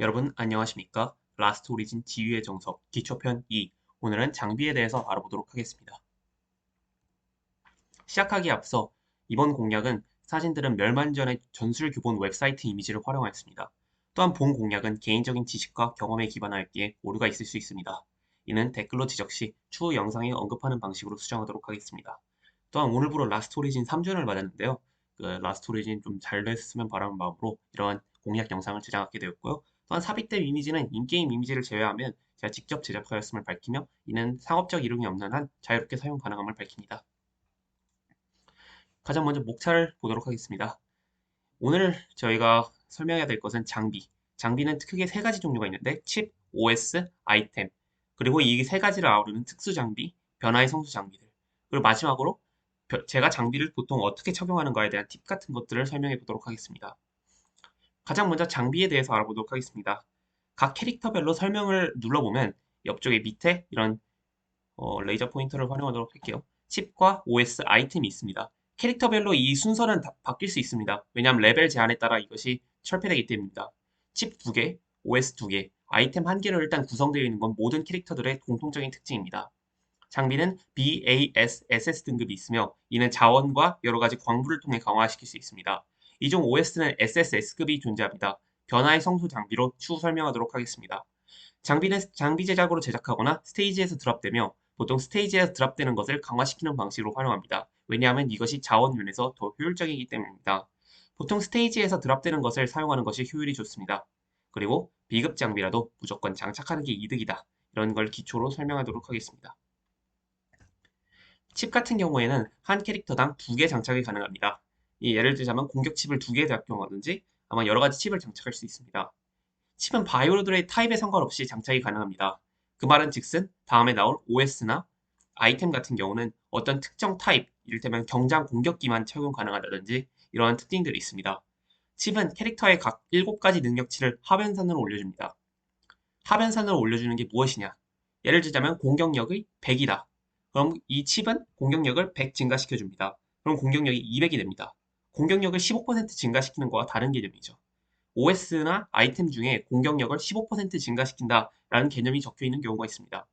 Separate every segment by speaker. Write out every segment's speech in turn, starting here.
Speaker 1: 여러분 안녕하십니까? 라스트 오리진 지휘의 정석 기초편 2. 오늘은 장비에 대해서 알아보도록 하겠습니다. 시작하기에 앞서 이번 공략은 사진들은 멸만전의 전술 교본 웹사이트 이미지를 활용하였습니다. 또한 본 공략은 개인적인 지식과 경험에 기반하였기에 오류가 있을 수 있습니다. 이는 댓글로 지적 시 추후 영상에 언급하는 방식으로 수정하도록 하겠습니다. 또한 오늘부로 라스트 오리진 3주년을 맞았는데요. 라스트 오리진 좀 잘 됐으면 바라는 마음으로 이러한 공략 영상을 제작하게 되었고요. 또한 삽입된 이미지는 인게임 이미지를 제외하면 제가 직접 제작하였음을 밝히며 이는 상업적 이름이 없는 한 자유롭게 사용 가능함을 밝힙니다. 가장 먼저 목차를 보도록 하겠습니다. 오늘 저희가 설명해야 될 것은 장비. 장비는 크게 세 가지 종류가 있는데 칩, OS, 아이템, 그리고 이 세 가지를 아우르는 특수 장비, 변화의 성수 장비들. 그리고 마지막으로 제가 장비를 보통 어떻게 착용하는가에 대한 팁 같은 것들을 설명해 보도록 하겠습니다. 가장 먼저 장비에 대해서 알아보도록 하겠습니다. 각 캐릭터별로 설명을 눌러보면 옆쪽에 밑에 이런 레이저 포인터를 활용하도록 할게요. 칩과 OS 아이템이 있습니다. 캐릭터별로 이 순서는 바뀔 수 있습니다. 왜냐하면 레벨 제한에 따라 이것이 철폐되기 때문입니다. 칩 2개, OS 2개, 아이템 1개로 일단 구성되어 있는 건 모든 캐릭터들의 공통적인 특징입니다. 장비는 BAS, SS 등급이 있으며 이는 자원과 여러 가지 광부를 통해 강화시킬 수 있습니다. 이중 OS는 SSS급이 존재합니다. 변화의 성소 장비로 추후 설명하도록 하겠습니다. 장비는 장비 제작으로 제작하거나 스테이지에서 드랍되며 보통 스테이지에서 드랍되는 것을 강화시키는 방식으로 활용합니다. 왜냐하면 이것이 자원 면에서 더 효율적이기 때문입니다. 보통 스테이지에서 드랍되는 것을 사용하는 것이 효율이 좋습니다. 그리고 비급 장비라도 무조건 장착하는 게 이득이다. 이런 걸 기초로 설명하도록 하겠습니다. 칩 같은 경우에는 한 캐릭터당 2개 장착이 가능합니다. 예를 들자면 공격 칩을 2개 작용하든지 아마 여러 가지 칩을 장착할 수 있습니다. 칩은 바이오들의 타입에 상관없이 장착이 가능합니다. 그 말은 즉슨 다음에 나올 OS나 아이템 같은 경우는 어떤 특정 타입, 이를테면 경장 공격기만 착용 가능하다든지 이러한 특징들이 있습니다. 칩은 캐릭터의 각 7가지 능력치를 하변선으로 올려줍니다. 하변선으로 올려주는 게 무엇이냐? 예를 들자면 공격력이 100이다. 그럼 이 칩은 공격력을 100 증가시켜줍니다. 그럼 공격력이 200이 됩니다. 공격력을 15% 증가시키는 거와 다른 개념이죠. OS나 아이템 중에 공격력을 15% 증가시킨다라는 개념이 적혀 있는 경우가 있습니다.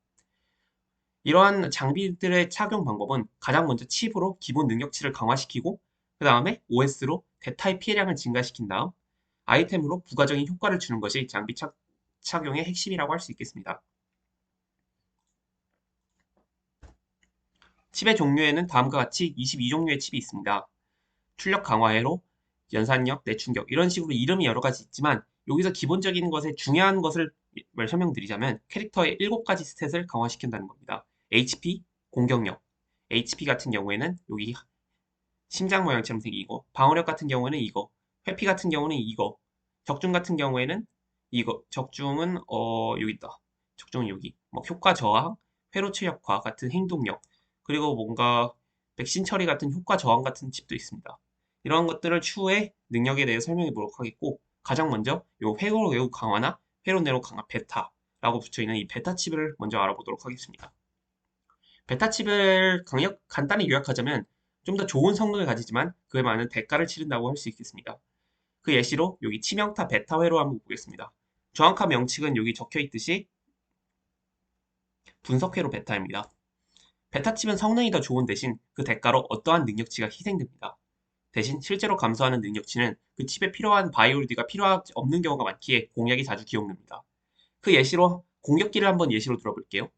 Speaker 1: 이러한 장비들의 착용 방법은 가장 먼저 칩으로 기본 능력치를 강화시키고 그 다음에 OS로 대타의 피해량을 증가시킨 다음 아이템으로 부가적인 효과를 주는 것이 장비 착용의 핵심이라고 할 수 있겠습니다. 칩의 종류에는 다음과 같이 22종류의 칩이 있습니다. 출력 강화회로, 연산력, 내충격 이런 식으로 이름이 여러 가지 있지만 여기서 기본적인 것에 중요한 것을 설명드리자면 캐릭터의 7가지 스탯을 강화시킨다는 겁니다. HP, 공격력, HP 같은 경우에는 여기 심장 모양처럼 생긴 이거, 방어력 같은 경우에는 이거, 회피 같은 경우는 이거, 적중 같은 경우에는 이거, 적중은 여기 있다. 적중은 여기. 뭐 효과 저항, 회로 최적화 같은 행동력, 그리고 뭔가 백신 처리 같은 효과 저항 같은 칩도 있습니다. 이러한 것들을 추후에 능력에 대해 설명해 보도록 하겠고 가장 먼저 요 회로 외우 강화나 회로 내로 강화 베타라고 붙여 있는 이 베타 칩을 먼저 알아보도록 하겠습니다. 베타 칩을 간단히 요약하자면 좀 더 좋은 성능을 가지지만 그에 많은 대가를 치른다고 할 수 있겠습니다. 그 예시로 여기 치명타 베타 회로 한번 보겠습니다. 정확한 명칭은 여기 적혀 있듯이 분석회로 베타입니다. 베타 칩은 성능이 더 좋은 대신 그 대가로 어떠한 능력치가 희생됩니다. 대신 실제로 감소하는 능력치는 그 칩에 필요한 바이오리드가 필요하지 없는 경우가 많기에 공략이 자주 기용됩니다. 그 예시로 공격기를 한번 예시로 들어볼게요.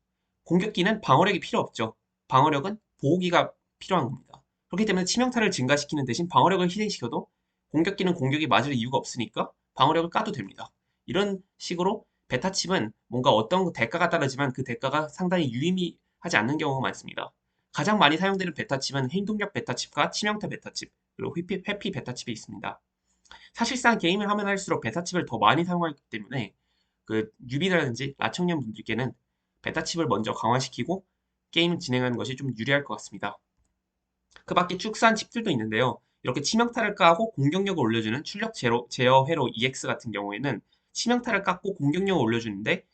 Speaker 1: 공격기는 방어력이 필요 없죠. 방어력은 보호기가 필요한 겁니다. 그렇기 때문에 치명타를 증가시키는 대신 방어력을 희생시켜도 공격기는 공격이 맞을 이유가 없으니까 방어력을 까도 됩니다. 이런 식으로 베타칩은 뭔가 어떤 대가가 따르지만 그 대가가 상당히 유의미하지 않는 경우가 많습니다. 가장 많이 사용되는 베타칩은 행동력 베타칩과 치명타 베타칩, 그리고 회피 베타칩이 있습니다. 사실상 게임을 하면 할수록 베타칩을 더 많이 사용하기 때문에 그 뉴비라든지 라청년 분들께는 베타칩을 먼저 강화시키고 게임을 진행하는 것이 좀 유리할 것 같습니다. 그 밖에 축소한 칩들도 있는데요. 이렇게 치명타를 까고 공격력을 올려주는 출력 제어 회로 EX 같은 경우에는 치명타를 깎고 공격력을 올려주는데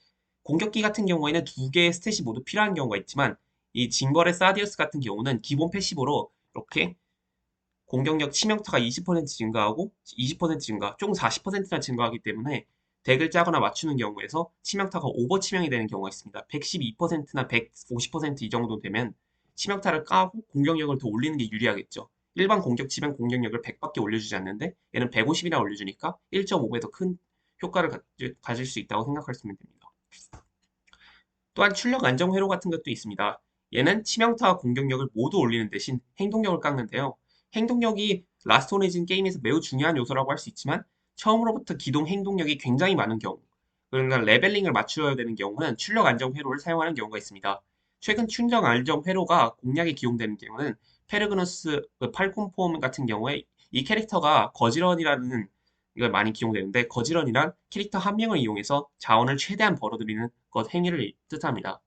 Speaker 1: 공격기 같은 경우에는 2개의 스탯이 모두 필요한 경우가 있지만 이 징벌의 사디어스 같은 경우는 기본 패시브로 이렇게 공격력 치명타가 20% 증가하고 20% 증가, 총 40%나 증가하기 때문에 덱을 짜거나 맞추는 경우에서 치명타가 오버 치명이 되는 경우가 있습니다. 112%나 150%이 정도 되면 치명타를 까고 공격력을 더 올리는 게 유리하겠죠. 일반 공격 치면 공격력을 100밖에 올려주지 않는데 얘는 150이나 올려주니까 1.5배 더 큰 효과를 가질 수 있다고 생각하시면 됩니다. 또한 출력 안정 회로 같은 것도 있습니다. 얘는 치명타와 공격력을 모두 올리는 대신 행동력을 깎는데요. 행동력이 라스트 오리진 게임에서 매우 중요한 요소라고 할 수 있지만 처음으로부터 기동 행동력이 굉장히 많은 경우, 그러니까 레벨링을 맞춰야 되는 경우는 출력 안정 회로를 사용하는 경우가 있습니다. 최근 출력 안정 회로가 공략에 기용되는 경우는 페르그누스 팔콘폼 같은 경우에 이 캐릭터가 거지런이라는 이걸 많이 기용되는데, 거지런이란 캐릭터 한 명을 이용해서 자원을 최대한 벌어들이는 것 행위를 뜻합니다.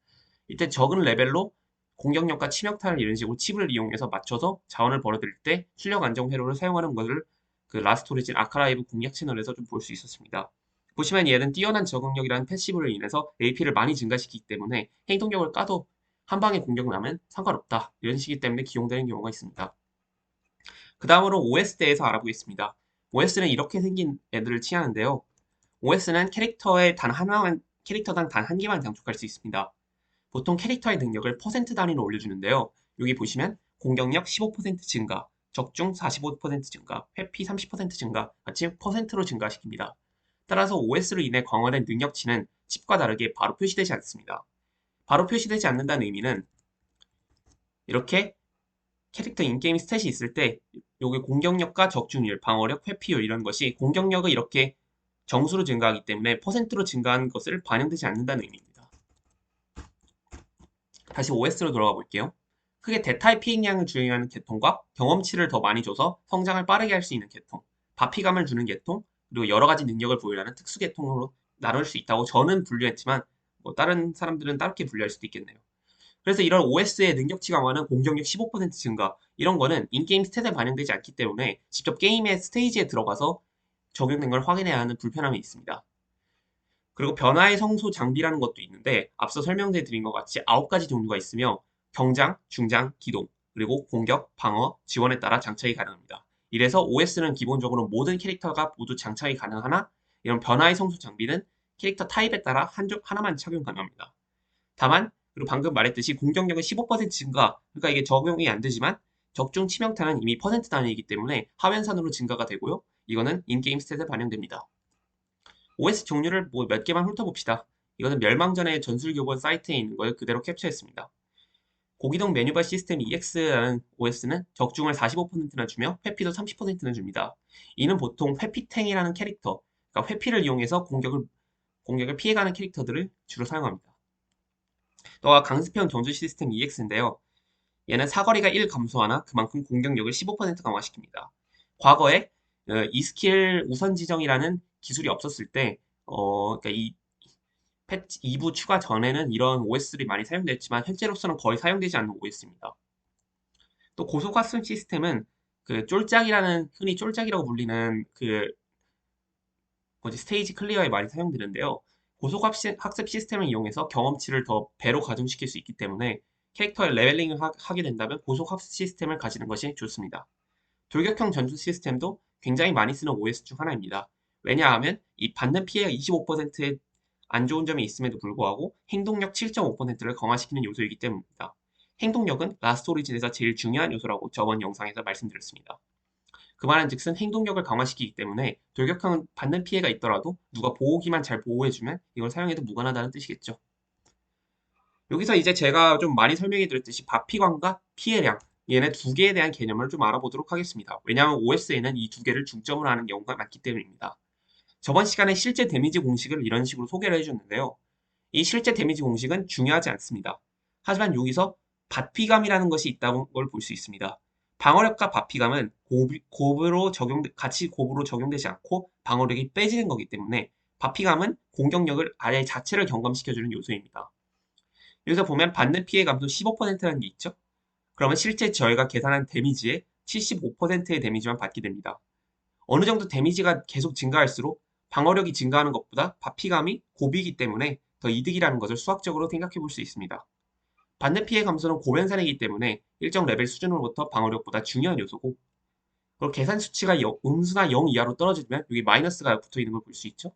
Speaker 1: 이때 적은 레벨로 공격력과 치명타를 이런 식으로 칩을 이용해서 맞춰서 자원을 벌어들일 때 출력 안정 회로를 사용하는 것을 그 라스트 오리진 아카라이브 공략 채널에서 좀 볼 수 있었습니다. 보시면 얘는 뛰어난 적응력이라는 패시브를 인해서 AP를 많이 증가시키기 때문에 행동력을 까도 한 방에 공격 나면 상관없다, 이런 식이기 때문에 기용되는 경우가 있습니다. 그 다음으로 OS 대해서 알아보겠습니다. OS는 이렇게 생긴 애들을 칭하는데요. OS는 캐릭터당 단 한 개만 장착할 수 있습니다. 보통 캐릭터의 능력을 퍼센트 단위로 올려주는데요. 여기 보시면 공격력 15% 증가, 적중 45% 증가, 회피 30% 증가 같이 퍼센트로 증가시킵니다. 따라서 OS로 인해 강화된 능력치는 칩과 다르게 바로 표시되지 않습니다. 바로 표시되지 않는다는 의미는 이렇게 캐릭터 인게임 스탯이 있을 때 여기 공격력과 적중률, 방어력, 회피율 이런 것이 공격력을 이렇게 정수로 증가하기 때문에 퍼센트로 증가한 것을 반영되지 않는다는 의미입니다. 다시 OS로 돌아가 볼게요. 크게 대타의 피해량을 주행하는 계통과 경험치를 더 많이 줘서 성장을 빠르게 할 수 있는 계통, 바피감을 주는 계통, 그리고 여러 가지 능력을 보유하는 특수 계통으로 나눌 수 있다고 저는 분류했지만 다른 사람들은 다르게 분류할 수도 있겠네요. 그래서 이런 OS의 능력치 강화는 공격력 15% 증가, 이런 거는 인게임 스탯에 반영되지 않기 때문에 직접 게임의 스테이지에 들어가서 적용된 걸 확인해야 하는 불편함이 있습니다. 그리고 변화의 성소 장비라는 것도 있는데 앞서 설명해 드린 것 같이 9가지 종류가 있으며 경장, 중장, 기동, 그리고 공격, 방어, 지원에 따라 장착이 가능합니다. 이래서 OS는 기본적으로 모든 캐릭터가 모두 장착이 가능하나 이런 변화의 성소 장비는 캐릭터 타입에 따라 하나만 착용 가능합니다. 다만 그리고 방금 말했듯이 공격력은 15% 증가, 그러니까 이게 적용이 안 되지만 적중 치명타는 이미 퍼센트 단위이기 때문에 하변산으로 증가가 되고요. 이거는 인게임 스탯에 반영됩니다. OS 종류를 몇 개만 훑어봅시다. 이거는 멸망전의 전술교본 사이트에 있는 걸 그대로 캡처했습니다. 고기동 메뉴바 시스템 EX라는 OS는 적중을 45%나 주며 회피도 30%나 줍니다. 이는 보통 회피탱이라는 캐릭터, 그러니까 회피를 이용해서 공격을 피해가는 캐릭터들을 주로 사용합니다. 또한 강습형 전술 시스템 EX인데요. 얘는 사거리가 1 감소하나 그만큼 공격력을 15% 강화시킵니다. 과거에 이 스킬 우선 지정이라는 기술이 없었을 때, 그러니까 이 패치 2부 추가 전에는 이런 OS들이 많이 사용됐지만 현재로서는 거의 사용되지 않는 OS입니다. 또 고속학습 시스템은 그 쫄짝이라는, 흔히 쫄짝이라고 불리는 그 스테이지 클리어에 많이 사용되는데요. 고속학습 시스템을 이용해서 경험치를 더 배로 가중시킬 수 있기 때문에 캐릭터의 레벨링을 하게 된다면 고속학습 시스템을 가지는 것이 좋습니다. 돌격형 전투 시스템도 굉장히 많이 쓰는 OS 중 하나입니다. 왜냐하면 이 받는 피해가 25%의 안 좋은 점이 있음에도 불구하고 행동력 7.5%를 강화시키는 요소이기 때문입니다. 행동력은 라스트 오리진에서 제일 중요한 요소라고 저번 영상에서 말씀드렸습니다. 그 말은즉슨 행동력을 강화시키기 때문에 돌격형은 받는 피해가 있더라도 누가 보호기만 잘 보호해주면 이걸 사용해도 무관하다는 뜻이겠죠. 여기서 이제 제가 좀 많이 설명해 드렸듯이 바피광과 피해량, 얘네 두 개에 대한 개념을 좀 알아보도록 하겠습니다. 왜냐하면 OS에는 이 두 개를 중점으로 하는 경우가 많기 때문입니다. 저번 시간에 실제 데미지 공식을 이런 식으로 소개를 해줬는데요. 이 실제 데미지 공식은 중요하지 않습니다. 하지만 여기서 바피감이라는 것이 있다는 걸 볼 수 있습니다. 방어력과 바피감은 같이 곱으로 적용되지 않고 방어력이 빼지는 거기 때문에 바피감은 공격력을 아예 자체를 경감시켜주는 요소입니다. 여기서 보면 받는 피해 감소 15%라는 게 있죠. 그러면 실제 저희가 계산한 데미지의 75%의 데미지만 받게 됩니다. 어느 정도 데미지가 계속 증가할수록 방어력이 증가하는 것보다 바피감이 곱이기 때문에 더 이득이라는 것을 수학적으로 생각해 볼 수 있습니다. 받는 피해 감소는 고변산이기 때문에 일정 레벨 수준으로부터 방어력보다 중요한 요소고, 그리고 계산 수치가 음수나 0 이하로 떨어지면 여기 마이너스가 붙어 있는 걸 볼 수 있죠.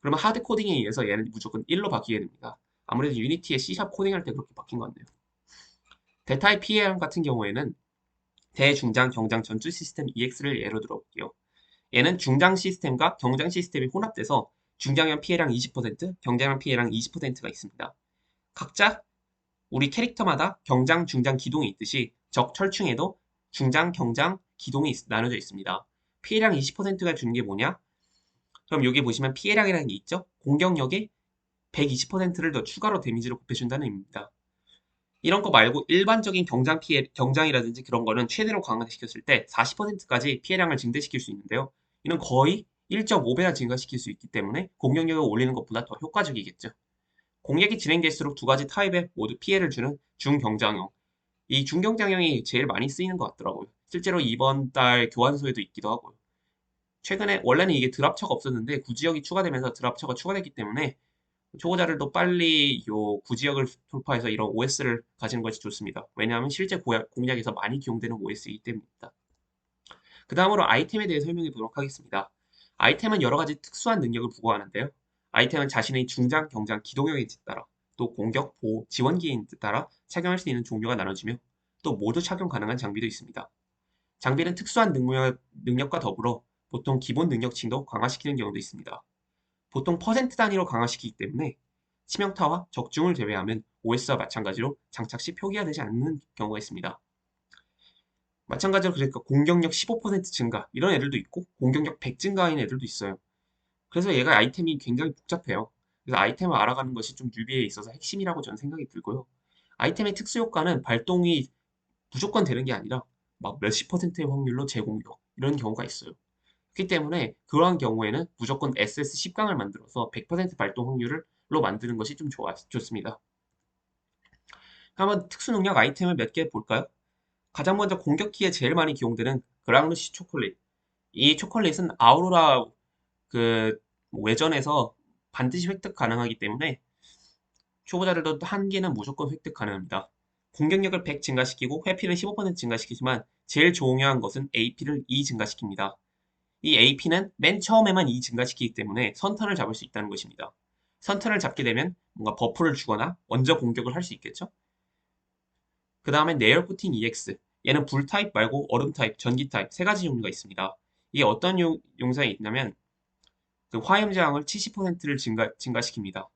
Speaker 1: 그러면 하드 코딩에 의해서 얘는 무조건 1로 바뀌게 됩니다. 아무래도 유니티에 C# 코딩할 때 그렇게 바뀐 것 같네요. 대타입 PAM 같은 경우에는 대중장 경장 전투 시스템 EX를 예로 들어볼게요. 얘는 중장 시스템과 경장 시스템이 혼합돼서 중장형 피해량 20%, 경장형 피해량 20%가 있습니다. 각자 우리 캐릭터마다 경장, 중장, 기동이 있듯이 적 철충에도 중장, 경장, 기동이 나눠져 있습니다. 피해량 20%가 주는 게 뭐냐? 그럼 여기 보시면 피해량이라는 게 있죠? 공격력에 120%를 더 추가로 데미지를 곱해준다는 의미입니다. 이런 거 말고 일반적인 경장 피해, 경장이라든지 그런 거는 최대로 강화시켰을 때 40%까지 피해량을 증대시킬 수 있는데요. 이는 거의 1.5배나 증가시킬 수 있기 때문에 공격력을 올리는 것보다 더 효과적이겠죠. 공략이 진행될수록 두 가지 타입에 모두 피해를 주는 중경장형. 이 중경장형이 제일 많이 쓰이는 것 같더라고요. 실제로 이번 달 교환소에도 있기도 하고요. 최근에 원래는 이게 드랍처가 없었는데 구지역이 추가되면서 드랍처가 추가됐기 때문에 초보자들도 빨리 요 구지역을 돌파해서 이런 OS를 가지는 것이 좋습니다. 왜냐하면 실제 공략에서 많이 기용되는 OS이기 때문입니다. 그 다음으로 아이템에 대해 설명해 보도록 하겠습니다. 아이템은 여러 가지 특수한 능력을 부과하는데요. 아이템은 자신의 중장, 경장, 기동형에 따라 또 공격, 보호, 지원기에 따라 착용할 수 있는 종류가 나눠지며 또 모두 착용 가능한 장비도 있습니다. 장비는 특수한 능력과 더불어 보통 기본 능력치도 강화시키는 경우도 있습니다. 보통 퍼센트 단위로 강화시키기 때문에 치명타와 적중을 제외하면 OS와 마찬가지로 장착 시 표기화되지 않는 경우가 있습니다. 마찬가지로 그러니까 공격력 15% 증가 이런 애들도 있고 공격력 100 증가인 애들도 있어요. 그래서 얘가 아이템이 굉장히 복잡해요. 그래서 아이템을 알아가는 것이 좀 유비에 있어서 핵심이라고 저는 생각이 들고요. 아이템의 특수 효과는 발동이 무조건 되는 게 아니라 막 몇십 퍼센트의 확률로 재공격 이런 경우가 있어요. 그렇기 때문에 그러한 경우에는 무조건 SS 10강을 만들어서 100% 발동 확률로 만드는 것이 좀 좋습니다. 한번 특수 능력 아이템을 몇 개 볼까요? 가장 먼저 공격기에 제일 많이 기용되는 그랑루시 초콜릿. 이 초콜릿은 아우로라 그 외전에서 반드시 획득 가능하기 때문에 초보자들도 한 개는 무조건 획득 가능합니다. 공격력을 100 증가시키고 회피를 15% 증가시키지만 제일 중요한 것은 AP를 2 증가시킵니다. 이 AP는 맨 처음에만 2 증가시키기 때문에 선턴을 잡을 수 있다는 것입니다. 선턴을 잡게 되면 뭔가 버프를 주거나 먼저 공격을 할 수 있겠죠? 그 다음에 네얼 코팅 EX. 얘는 불 타입 말고 얼음 타입, 전기 타입 세 가지 종류가 있습니다. 이게 어떤 용사에 있냐면 그 화염 저항을 70%를 증가시킵니다.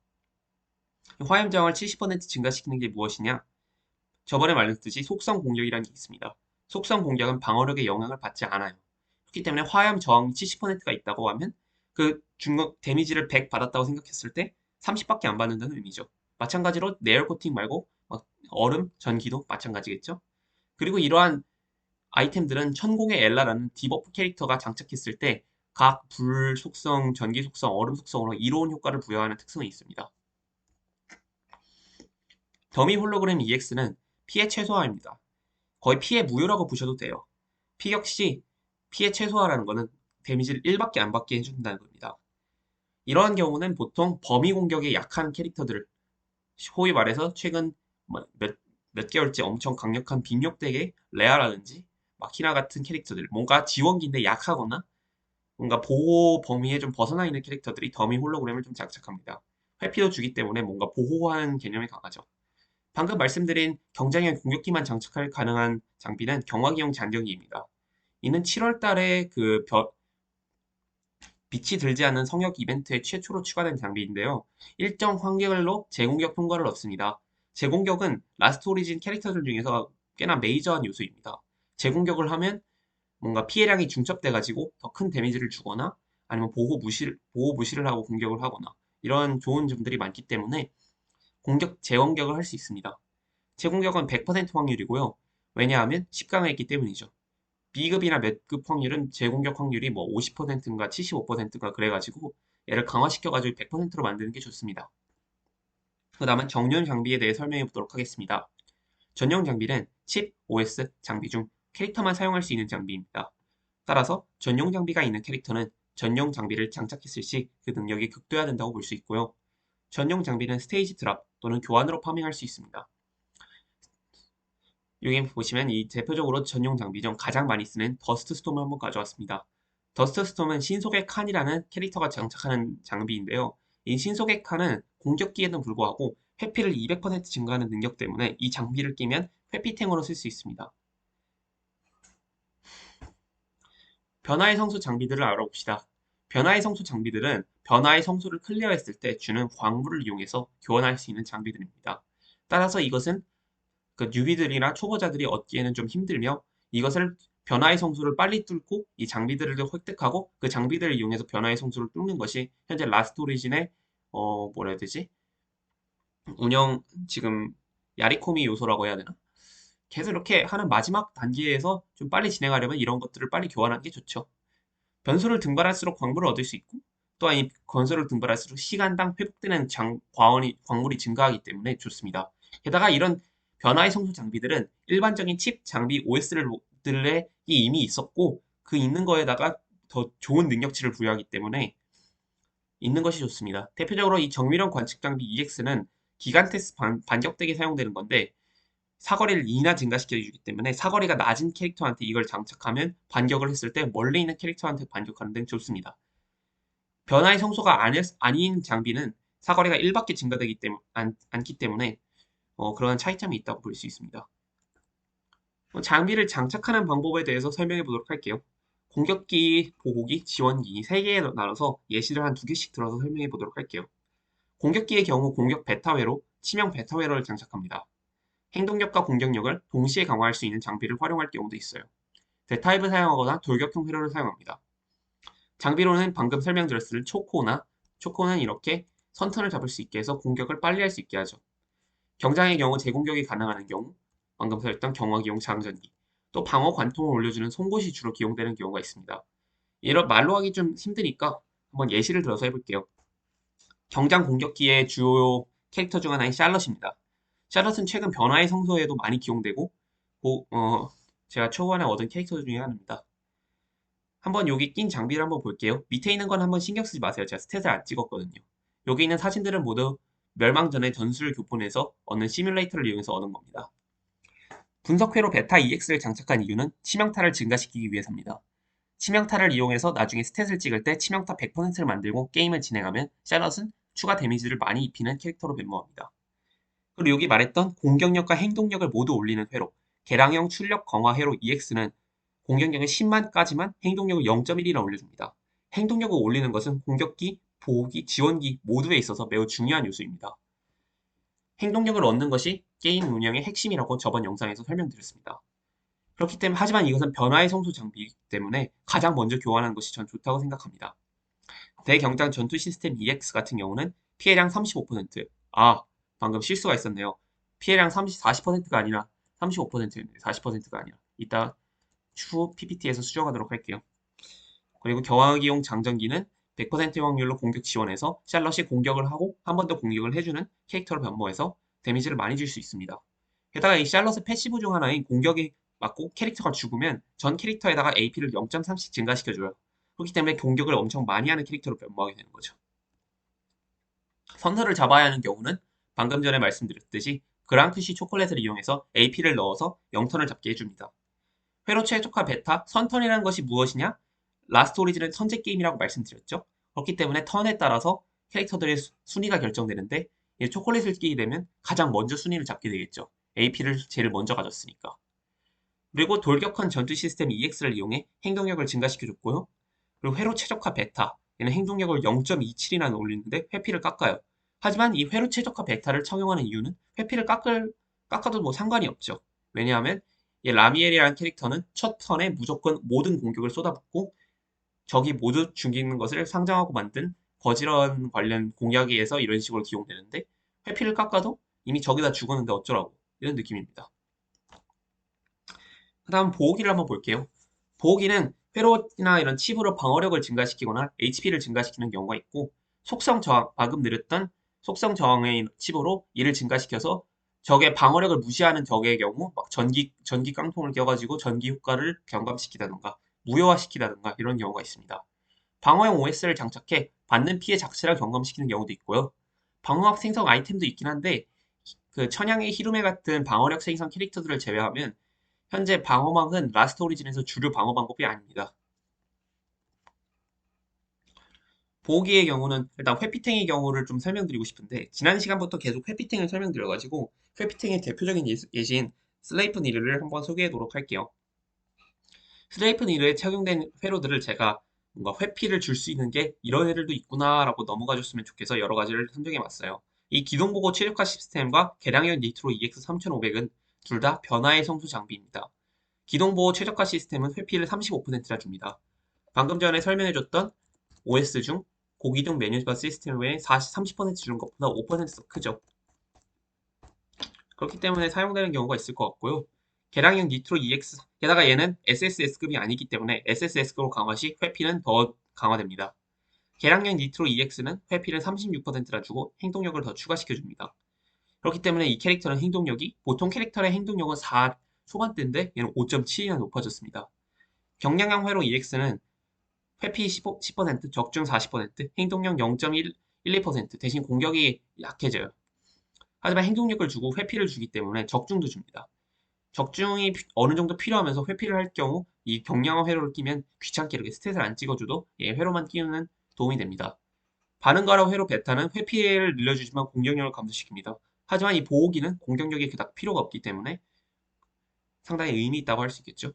Speaker 1: 화염 저항을 70% 증가시키는 게 무엇이냐? 저번에 말했듯이 속성 공격이라는 게 있습니다. 속성 공격은 방어력에 영향을 받지 않아요. 그렇기 때문에 화염 저항이 70%가 있다고 하면 그 중국 데미지를 100 받았다고 생각했을 때 30밖에 안 받는다는 의미죠. 마찬가지로 네얼 코팅 말고 얼음, 전기도 마찬가지겠죠. 그리고 이러한 아이템들은 천공의 엘라라는 디버프 캐릭터가 장착했을 때 각 불 속성, 전기 속성, 얼음 속성으로 이로운 효과를 부여하는 특성이 있습니다. 더미 홀로그램 EX는 피해 최소화입니다. 거의 피해 무효라고 보셔도 돼요. 피 역시 피해 최소화라는 것은 데미지를 1밖에 안 받게 해준다는 겁니다. 이러한 경우는 보통 범위 공격에 약한 캐릭터들을 소위 말해서 최근 몇 개월째 엄청 강력한 빅력덱의 레아라든지 마키나 같은 캐릭터들 뭔가 지원기인데 약하거나 뭔가 보호 범위에 좀 벗어나 있는 캐릭터들이 더미 홀로그램을 좀 장착합니다. 회피도 주기 때문에 뭔가 보호하는 개념이 강하죠. 방금 말씀드린 경장형 공격기만 장착할 가능한 장비는 경화기용 장경기입니다. 이는 7월 달에 빛이 들지 않는 성역 이벤트에 최초로 추가된 장비인데요. 일정 환경별로 재공격 효과를 얻습니다. 재공격은 라스트 오리진 캐릭터들 중에서 꽤나 메이저한 요소입니다. 재공격을 하면 뭔가 피해량이 중첩돼가지고 더 큰 데미지를 주거나 아니면 보호 무시를 하고 공격을 하거나 이런 좋은 점들이 많기 때문에 재공격을 할 수 있습니다. 재공격은 100% 확률이고요. 왜냐하면 10강에 있기 때문이죠. B급이나 몇급 확률은 재공격 확률이 뭐 50%인가 75%인가 그래가지고 얘를 강화시켜가지고 100%로 만드는 게 좋습니다. 그 다음은 전용 장비에 대해 설명해 보도록 하겠습니다. 전용 장비는 칩, OS, 장비 중 캐릭터만 사용할 수 있는 장비입니다. 따라서 전용 장비가 있는 캐릭터는 전용 장비를 장착했을 시 그 능력이 극도화된다고 볼 수 있고요. 전용 장비는 스테이지 드랍 또는 교환으로 파밍할 수 있습니다. 여기 보시면 이 대표적으로 전용 장비 중 가장 많이 쓰는 더스트 스톰을 한번 가져왔습니다. 더스트 스톰은 신속의 칸이라는 캐릭터가 장착하는 장비인데요. 이 신속의 칸은 공격기에는 불구하고 회피를 200% 증가하는 능력 때문에 이 장비를 끼면 회피탱으로 쓸 수 있습니다. 변화의 성수 장비들을 알아봅시다. 변화의 성수 장비들은 변화의 성수를 클리어했을 때 주는 광물을 이용해서 교환할 수 있는 장비들입니다. 따라서 이것은 그 뉴비들이나 초보자들이 얻기에는 좀 힘들며 이것을 변화의 성수를 빨리 뚫고 이 장비들을 획득하고 그 장비들을 이용해서 변화의 성수를 뚫는 것이 현재 라스트 오리진의 뭐라 해야 되지? 운영 지금 야리코미 요소라고 해야 되나? 계속 이렇게 하는 마지막 단계에서 좀 빨리 진행하려면 이런 것들을 빨리 교환하는 게 좋죠. 변수를 등반할수록 광물을 얻을 수 있고 또한 이 건설을 등반할수록 시간당 회복되는 광물이 증가하기 때문에 좋습니다. 게다가 이런 변화의 성수 장비들은 일반적인 칩 장비 OS들에 이미 있었고 그 있는 거에다가 더 좋은 능력치를 부여하기 때문에 있는 것이 좋습니다. 대표적으로 이 정밀형 관측 장비 EX는 기간테스 반격덱에 사용되는 건데 사거리를 2나 증가시켜주기 때문에 사거리가 낮은 캐릭터한테 이걸 장착하면 반격을 했을 때 멀리 있는 캐릭터한테 반격하는 데는 좋습니다. 변화의 성소가 아닌 장비는 사거리가 1밖에 증가되기 때문에 않기 때문에 그런 차이점이 있다고 볼 수 있습니다. 장비를 장착하는 방법에 대해서 설명해 보도록 할게요. 공격기, 보호기, 지원기 3개에 나눠서 예시를 한 2개씩 들어서 설명해 보도록 할게요. 공격기의 경우 공격 베타회로, 치명 베타회로를 장착합니다. 행동력과 공격력을 동시에 강화할 수 있는 장비를 활용할 경우도 있어요. 대타입을 사용하거나 돌격형 회로를 사용합니다. 장비로는 방금 설명드렸을 초코는 이렇게 선턴을 잡을 수 있게 해서 공격을 빨리 할 수 있게 하죠. 경장의 경우 재공격이 가능한 경우, 방금 설했던 경화기용 장전기, 또 방어 관통을 올려주는 송곳이 주로 기용되는 경우가 있습니다. 이런 말로 하기 좀 힘드니까 한번 예시를 들어서 해볼게요. 경장 공격기의 주요 캐릭터 중 하나인 샬럿입니다. 샬럿은 최근 변화의 성소에도 많이 기용되고 제가 초반에 얻은 캐릭터 중에 하나입니다. 한번 여기 낀 장비를 한번 볼게요. 밑에 있는 건 한번 신경 쓰지 마세요. 제가 스탯을 안 찍었거든요. 여기 있는 사진들은 모두 멸망 전에 전술 교본에서 얻는 시뮬레이터를 이용해서 얻은 겁니다. 분석회로 베타 EX를 장착한 이유는 치명타를 증가시키기 위해서입니다. 치명타를 이용해서 나중에 스탯을 찍을 때 치명타 100%를 만들고 게임을 진행하면 샬럿은 추가 데미지를 많이 입히는 캐릭터로 변모합니다. 그리고 여기 말했던 공격력과 행동력을 모두 올리는 회로, 개량형 출력 강화 회로 EX는 공격력을 10만까지만 행동력을 0.1이나 올려줍니다. 행동력을 올리는 것은 공격기, 보호기, 지원기 모두에 있어서 매우 중요한 요소입니다. 행동력을 얻는 것이 게임 운영의 핵심이라고 저번 영상에서 설명드렸습니다. 그렇기 때문에 하지만 이것은 변화의 성소 장비이기 때문에 가장 먼저 교환하는 것이 전 좋다고 생각합니다. 대경장 전투 시스템 EX 같은 경우는 피해량 35%, 방금 실수가 있었네요. 피해량 40%가 아니라 35%인데 40%가 아니라 이따 추후 PPT에서 수정하도록 할게요. 그리고 경화기용 장전기는 100%의 확률로 공격 지원해서 샬럿이 공격을 하고 한 번 더 공격을 해주는 캐릭터로 변모해서 데미지를 많이 줄 수 있습니다. 게다가 이 샬럿의 패시브 중 하나인 공격이 맞고 캐릭터가 죽으면 전 캐릭터에다가 AP를 0.3씩 증가시켜줘요. 그렇기 때문에 공격을 엄청 많이 하는 캐릭터로 변모하게 되는 거죠. 선서를 잡아야 하는 경우는 방금 전에 말씀드렸듯이 그랑크시 초콜릿을 이용해서 AP를 넣어서 0턴을 잡게 해줍니다. 회로 최적화 베타, 선턴이라는 것이 무엇이냐? 라스트 오리진은 선제 게임이라고 말씀드렸죠. 그렇기 때문에 턴에 따라서 캐릭터들의 순위가 결정되는데 이 초콜릿을 끼게 되면 가장 먼저 순위를 잡게 되겠죠. AP를 제일 먼저 가졌으니까. 그리고 돌격한 전투 시스템 EX를 이용해 행동력을 증가시켜줬고요. 그리고 회로 최적화 베타, 얘는 행동력을 0.27이나 올리는데 회피를 깎아요. 하지만 이 회로 최적화 베타를 적용하는 이유는 회피를 깎아도 뭐 상관이 없죠. 왜냐하면 이 라미엘이라는 캐릭터는 첫 턴에 무조건 모든 공격을 쏟아붓고 적이 모두 죽이는 것을 상정하고 만든 거지런 관련 공략에서 이런 식으로 기용되는데 회피를 깎아도 이미 적이 다 죽었는데 어쩌라고 이런 느낌입니다. 그 다음 보호기를 한번 볼게요. 보호기는 회로나 이런 칩으로 방어력을 증가시키거나 HP를 증가시키는 경우가 있고 속성 저항, 방금 느렸던 속성 저항의 칩으로 이를 증가시켜서 적의 방어력을 무시하는 적의 경우 막 전기 깡통을 껴가지고 전기 효과를 경감시키다던가 무효화시키다던가 이런 경우가 있습니다. 방어형 OS를 장착해 받는 피해 자체를 경감시키는 경우도 있고요. 방어막 생성 아이템도 있긴 한데 그 천양의 히루메 같은 방어력 생성 캐릭터들을 제외하면 현재 방어막은 라스트 오리진에서 주류 방어 방법이 아닙니다. 보호기의 경우는 일단 회피탱의 경우를 좀 설명드리고 싶은데 지난 시간부터 계속 회피탱을 설명드려가지고 회피탱의 대표적인 예시인 슬레이프 니르를 한번 소개하도록 할게요. 슬레이프 니르에 착용된 회로들을 제가 뭔가 회피를 줄 수 있는 게 이런 애들도 있구나라고 넘어가 줬으면 좋겠어 여러 가지를 선정해 봤어요. 이 기동보고 최적화 시스템과 개량형 니트로 EX 3500은 둘 다 변화의 성수 장비입니다. 기동보호 최적화 시스템은 회피를 35%나 줍니다. 방금 전에 설명해줬던 OS 중 고기둥 메뉴바 시스템 외에 30% 주는 것보다 5%더 크죠. 그렇기 때문에 사용되는 경우가 있을 것 같고요. 개량형 니트로 EX, 게다가 얘는 SSS급이 아니기 때문에 SSS급으로 강화 시 회피는 더 강화됩니다. 개량형 니트로 EX는 회피를 36%나 주고 행동력을 더 추가시켜줍니다. 그렇기 때문에 이 캐릭터는 행동력이 보통 캐릭터의 행동력은 4 초반대인데 얘는 5.7이나 높아졌습니다. 경량형 회로 EX는 회피 10%, 적중 40%, 행동력 0.12% 대신 공격이 약해져요. 하지만 행동력을 주고 회피를 주기 때문에 적중도 줍니다. 적중이 어느 정도 필요하면서 회피를 할 경우 이 경량화 회로를 끼면 귀찮게 이렇게 스탯을 안 찍어줘도 회로만 끼우는 도움이 됩니다. 반응가라 회로 베타는 회피를 늘려주지만 공격력을 감소시킵니다. 하지만 이 보호기는 공격력이 그닥 필요가 없기 때문에 상당히 의미 있다고 할 수 있겠죠.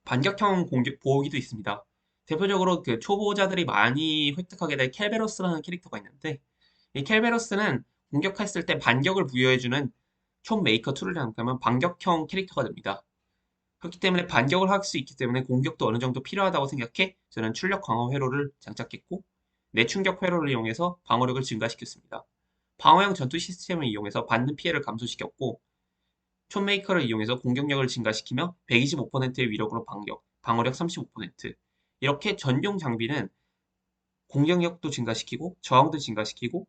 Speaker 1: 반격형 공격 보호기도 있습니다. 대표적으로 그 초보자들이 많이 획득하게 될 켈베로스라는 캐릭터가 있는데 이 켈베로스는 공격했을 때 반격을 부여해주는 총 메이커 2를 장착하면 반격형 캐릭터가 됩니다. 그렇기 때문에 반격을 할 수 있기 때문에 공격도 어느 정도 필요하다고 생각해 저는 출력 강화 회로를 장착했고 내충격 회로를 이용해서 방어력을 증가시켰습니다. 방어형 전투 시스템을 이용해서 받는 피해를 감소시켰고 촌메이커를 이용해서 공격력을 증가시키며 125%의 위력으로 방어력 35%. 이렇게 전용 장비는 공격력도 증가시키고 저항도 증가시키고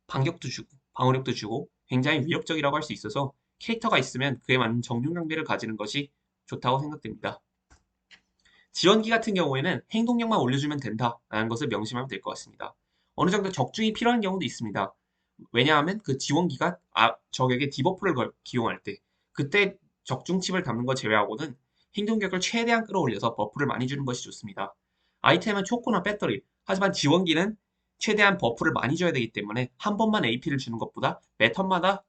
Speaker 1: 반격도 주고 방어력도 주고 굉장히 위협적이라고 할 수 있어서 캐릭터가 있으면 그에 맞는 정용 장비를 가지는 것이 좋다고 생각됩니다. 지원기 같은 경우에는 행동력만 올려주면 된다라는 것을 명심하면 될 것 같습니다. 어느 정도 적중이 필요한 경우도 있습니다. 왜냐하면 그 지원기가 적에게 디버프를 기용할 때 그때 적중 칩을 담는 거 제외하고는 행동력을 최대한 끌어올려서 버프를 많이 주는 것이 좋습니다. 아이템은 초코나 배터리, 하지만 지원기는 최대한 버프를 많이 줘야 되기 때문에 한 번만 AP를 주는 것보다 매 턴마다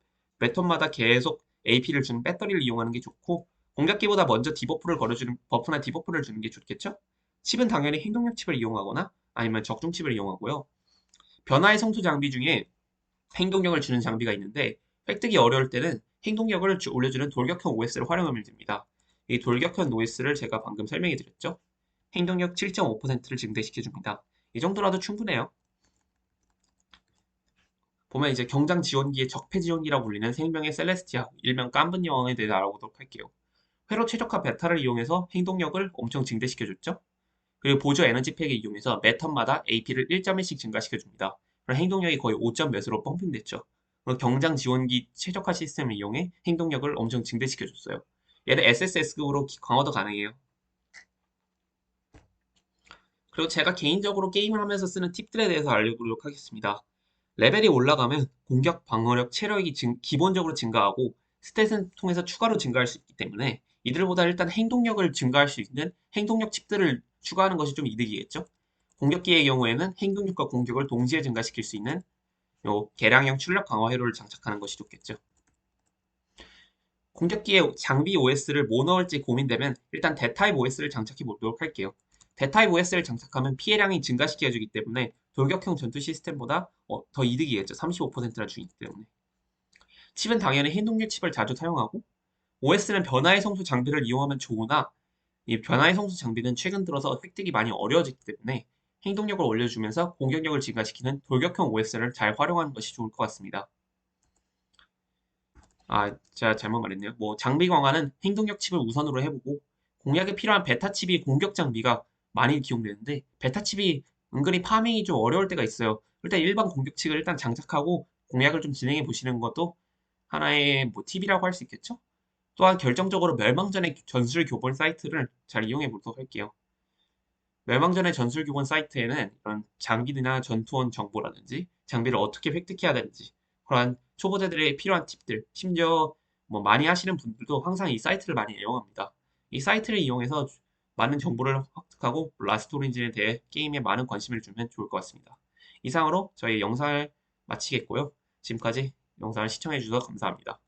Speaker 1: 계속 AP를 주는 배터리를 이용하는 게 좋고 공격기보다 먼저 디버프를 걸어주는 버프나 디버프를 주는 게 좋겠죠? 칩은 당연히 행동력 칩을 이용하거나 아니면 적중 칩을 이용하고요. 변화의 성수 장비 중에 행동력을 주는 장비가 있는데 획득이 어려울 때는 행동력을 올려주는 돌격형 OS를 활용하면 됩니다. 이 돌격형 OS를 제가 방금 설명해 드렸죠. 행동력 7.5%를 증대시켜줍니다. 이 정도라도 충분해요. 보면 이제 경장 지원기의 적폐 지원기라고 불리는 생명의 셀레스티아, 일명 깜분 여왕에 대해 알아보도록 할게요. 회로 최적화 베타를 이용해서 행동력을 엄청 증대시켜줬죠. 그리고 보조 에너지 팩을 이용해서 매 턴마다 AP를 1.1씩 증가시켜줍니다. 그럼 행동력이 거의 5점 몇으로 펌핑됐죠. 그리고 경장 지원기 최적화 시스템을 이용해 행동력을 엄청 증대시켜줬어요. 얘는 SSS급으로 강화도 가능해요. 그리고 제가 개인적으로 게임을 하면서 쓰는 팁들에 대해서 알려드리도록 하겠습니다. 레벨이 올라가면 공격, 방어력, 체력이 기본적으로 증가하고 스탯은 통해서 추가로 증가할 수 있기 때문에 이들보다 일단 행동력을 증가할 수 있는 행동력 칩들을 추가하는 것이 좀 이득이겠죠? 공격기의 경우에는 행동력과 공격을 동시에 증가시킬 수 있는 요 개량형 출력 강화 회로를 장착하는 것이 좋겠죠. 공격기에 장비 OS를 뭐 넣을지 고민되면 일단 대타입 OS를 장착해 보도록 할게요. 대타입 OS를 장착하면 피해량이 증가시켜주기 때문에 돌격형 전투 시스템보다 더 이득이겠죠. 35%나 주기 때문에. 칩은 당연히 행동력 칩을 자주 사용하고 OS는 변화의 성수 장비를 이용하면 좋으나 이 변화의 성수 장비는 최근 들어서 획득이 많이 어려워졌기 때문에 행동력을 올려주면서 공격력을 증가시키는 돌격형 OS를 잘 활용하는 것이 좋을 것 같습니다. 제가 잘못 말했네요. 뭐 장비 강화는 행동력 칩을 우선으로 해보고 공략에 필요한 베타 칩이 공격 장비가 많이 기용되는데 베타 칩이 은근히 파밍이 좀 어려울 때가 있어요. 일단 일반 공격 칩을 일단 장착하고 공략을 좀 진행해 보시는 것도 하나의 뭐 팁이라고 할 수 있겠죠? 또한 결정적으로 멸망전의 전술 교본 사이트를 잘 이용해 보도록 할게요. 멸망전의 전술 교본 사이트에는 이런 장비나 전투원 정보라든지 장비를 어떻게 획득해야 되는지 그런 초보자들의 필요한 팁들, 심지어 뭐 많이 하시는 분들도 항상 이 사이트를 많이 이용합니다. 이 사이트를 이용해서 많은 정보를 획득하고 라스트 오리진에 대해 게임에 많은 관심을 주면 좋을 것 같습니다. 이상으로 저희 영상을 마치겠고요. 지금까지 영상을 시청해 주셔서 감사합니다.